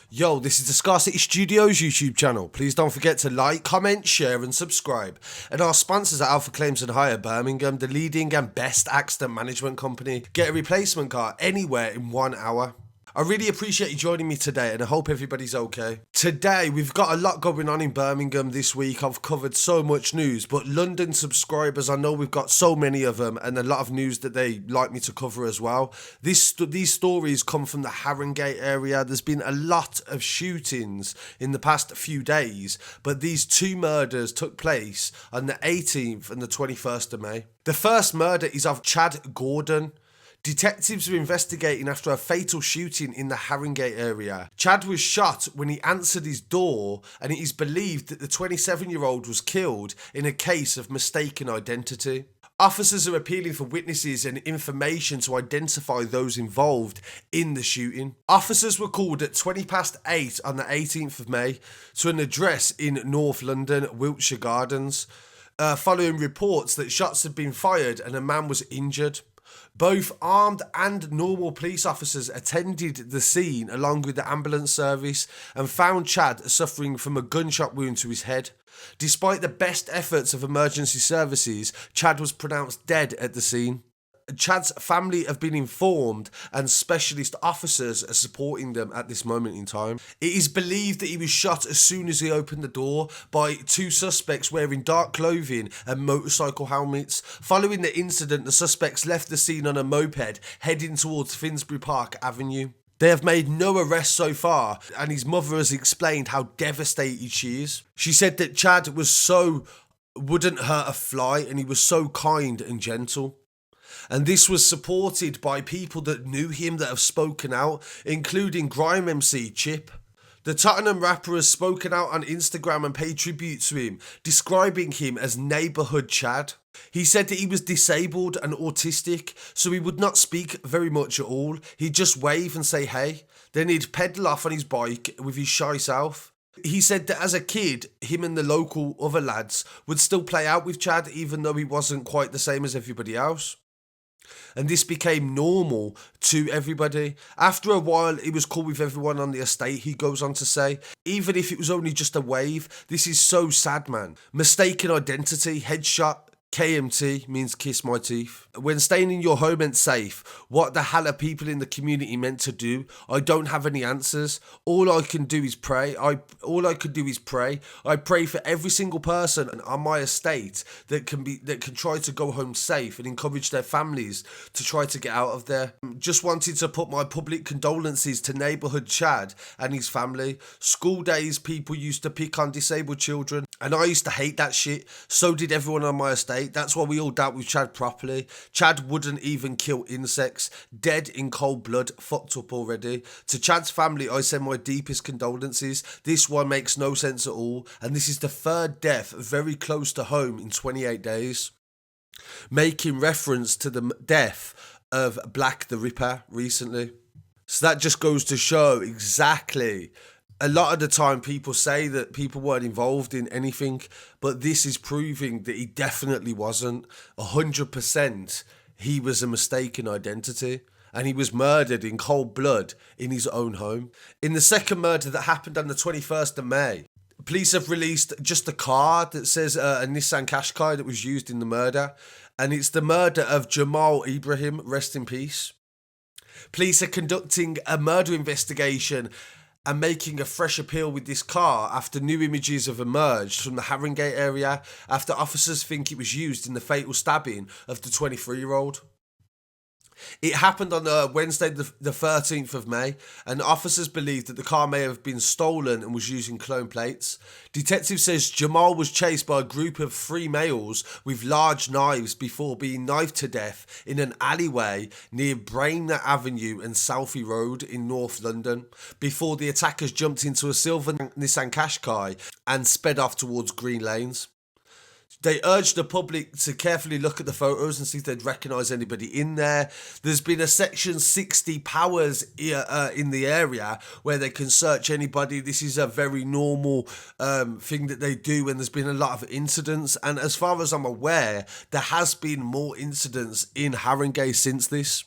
Yo, this is the Scarcity Studios YouTube channel. Please don't forget to like, comment, share and subscribe. And our sponsors are Alpha Claims and Hire Birmingham, the leading and best accident management company. Get a replacement car anywhere in 1 hour. I really appreciate you joining me today and I hope everybody's okay. Today we've got a lot going on in Birmingham this week. I've covered so much news, but London subscribers, I know we've got so many of them and a lot of news that they like me to cover as well. These stories come from the Haringey area. There's been a lot of shootings in the past few days, but these two murders took place on the 18th and the 21st of May. The first murder is of Chad Gordon. Detectives were investigating after a fatal shooting in the Haringey area. Chad was shot when he answered his door, and it is believed that the 27-year-old was killed in a case of mistaken identity. Officers are appealing for witnesses and information to identify those involved in the shooting. Officers were called at 8:20 on the 18th of May to an address in North London, Wiltshire Gardens, following reports that shots had been fired and a man was injured. Both armed and normal police officers attended the scene along with the ambulance service and found Chad suffering from a gunshot wound to his head. Despite the best efforts of emergency services, Chad was pronounced dead at the scene. Chad's family have been informed and specialist officers are supporting them at this moment in time. It is believed that he was shot as soon as he opened the door by two suspects wearing dark clothing and motorcycle helmets. Following the incident, the suspects left the scene on a moped heading towards Finsbury Park Avenue. They have made no arrests so far, and his mother has explained how devastated she is. She said that Chad wouldn't hurt a fly and he was so kind and gentle. And this was supported by people that knew him that have spoken out, including Grime MC Chip. The Tottenham rapper has spoken out on Instagram and paid tribute to him, describing him as neighbourhood Chad. He said that he was disabled and autistic, so he would not speak very much at all. He'd just wave and say hey, then he'd pedal off on his bike with his shy self. He said that as a kid, him and the local other lads would still play out with Chad even though he wasn't quite the same as everybody else. And this became normal to everybody. After a while, it was cool with everyone on the estate, he goes on to say. Even if it was only just a wave, this is so sad, man. Mistaken identity, headshot, KMT means kiss my teeth. When staying in your home meant safe, what the hell are people in the community meant to do? I don't have any answers. All I can do is pray. I pray for every single person on my estate that can try to go home safe and encourage their families to try to get out of there. Just wanted to put my public condolences to neighbourhood Chad and his family. School days, people used to pick on disabled children, and I used to hate that shit. So did everyone on my estate. That's why we all dealt with Chad properly. Chad wouldn't even kill insects. Dead in cold blood, fucked up already. To Chad's family, I send my deepest condolences. This one makes no sense at all. And this is the third death very close to home in 28 days. Making reference to the death of Black the Ripper recently. So that just goes to show exactly. A lot of the time people say that people weren't involved in anything, but this is proving that he definitely wasn't. 100% he was a mistaken identity, and he was murdered in cold blood in his own home. In the second murder that happened on the 21st of May, police have released just a card that says a Nissan Qashqai that was used in the murder, and it's the murder of Jemal Ebrahim, rest in peace. Police are conducting a murder investigation and making a fresh appeal with this car after new images have emerged from the Haringey area after officers think it was used in the fatal stabbing of the 23-year-old. It happened on Wednesday the 13th of May, and officers believe that the car may have been stolen and was using clone plates. Detective says Jemal was chased by a group of 3 males with large knives before being knifed to death in an alleyway near Birmingham Avenue and Southie Road in North London, before the attackers jumped into a silver Nissan Qashqai and sped off towards Green Lanes. They urged the public to carefully look at the photos and see if they'd recognise anybody in there. There's been a Section 60 powers in the area where they can search anybody. This is a very normal thing that they do, and there's been a lot of incidents. And as far as I'm aware, there has been more incidents in Haringey since this.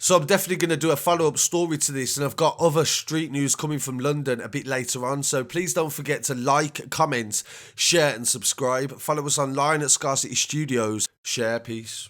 So I'm definitely going to do a follow-up story to this, and I've got other street news coming from London a bit later on. So please don't forget to like, comment, share and subscribe. Follow us online at Scarcity Studios. Share, peace.